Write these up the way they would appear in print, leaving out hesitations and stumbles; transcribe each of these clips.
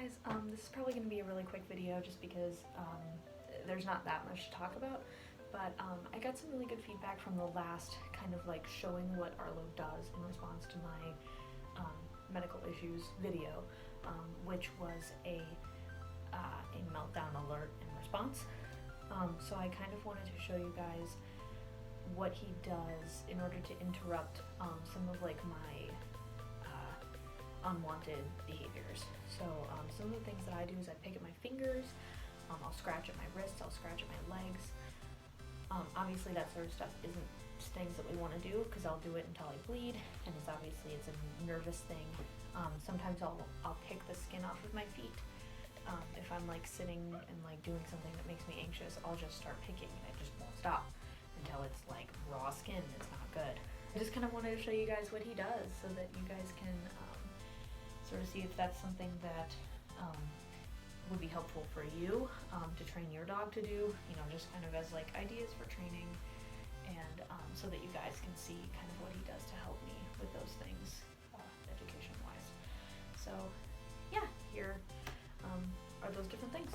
guys, this is probably going to be a really quick video just because there's not that much to talk about, but I got some really good feedback from the last kind of like showing what Arlo does in response to my medical issues video, which was a meltdown alert in response. So I kind of wanted to show you guys what he does in order to interrupt some of like my unwanted behaviors. So some of the things that I do is I pick at my fingers, I'll scratch at my wrists, I'll scratch at my legs. Obviously that sort of stuff isn't things that we want to do because I'll do it until I bleed, and it's a nervous thing. Sometimes I'll pick the skin off of my feet. If I'm like sitting and like doing something that makes me anxious, I'll just start picking and it just won't stop until it's like raw skin. It's not good. I just kind of wanted to show you guys what he does so that you guys can sort of see if that's something that would be helpful for you to train your dog to do, you know, just kind of as like ideas for training, and so that you guys can see kind of what he does to help me with those things education wise. So yeah, here are those different things.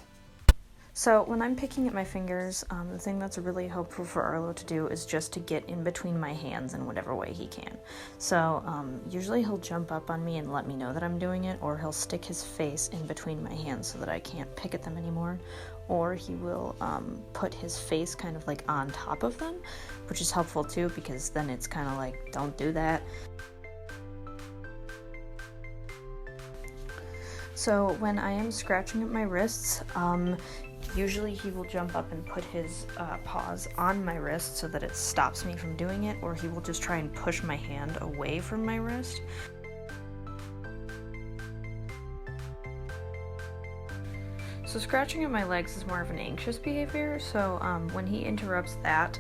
So when I'm picking at my fingers, the thing that's really helpful for Arlo to do is just to get in between my hands in whatever way he can. So usually he'll jump up on me and let me know that I'm doing it, or he'll stick his face in between my hands so that I can't pick at them anymore, or he will put his face kind of like on top of them, which is helpful too because then it's kind of like, don't do that. So when I am scratching at my wrists, usually he will jump up and put his paws on my wrist so that it stops me from doing it, or he will just try and push my hand away from my wrist. So scratching at my legs is more of an anxious behavior, so when he interrupts that,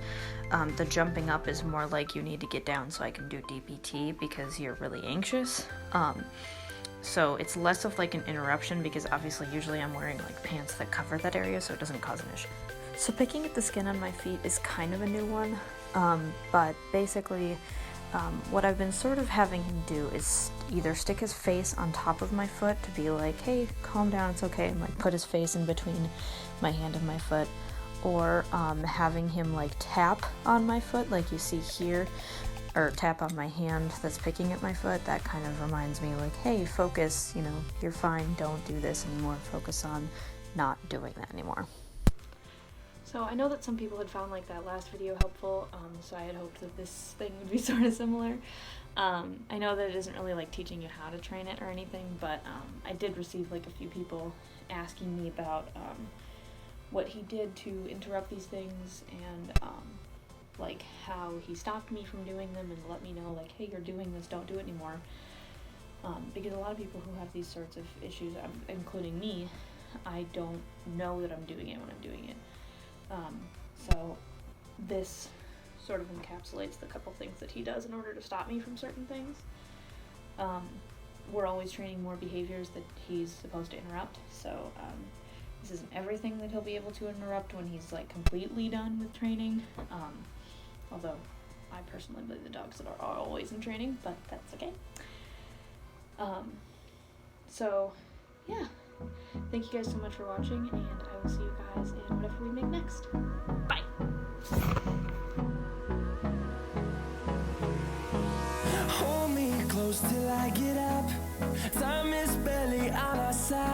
the jumping up is more like you need to get down so I can do DPT because you're really anxious. So it's less of like an interruption because obviously usually I'm wearing like pants that cover that area so it doesn't cause an issue. So picking at the skin on my feet is kind of a new one, but basically what I've been sort of having him do is either stick his face on top of my foot to be like, hey, calm down, it's okay, and like put his face in between my hand and my foot, or having him like tap on my foot like you see here, or tap on my hand that's picking at my foot. That kind of reminds me like, hey, focus, you know, you're fine, don't do this anymore, focus on not doing that anymore. So I know that some people had found like that last video helpful, so I had hoped that this thing would be sort of similar. I know that it isn't really like teaching you how to train it or anything, but I did receive like a few people asking me about what he did to interrupt these things, and like how he stopped me from doing them and let me know like, hey, you're doing this, don't do it anymore. Because a lot of people who have these sorts of issues, including me, I don't know that I'm doing it when I'm doing it. So this sort of encapsulates the couple things that he does in order to stop me from certain things. We're always training more behaviors that he's supposed to interrupt, so this isn't everything that he'll be able to interrupt when he's like completely done with training. Although I personally believe the dogs that are always in training, but that's okay. So yeah, thank you guys so much for watching, and I will see you guys in whatever we make next. Bye! Hold me close till I get up. Time is barely on our side.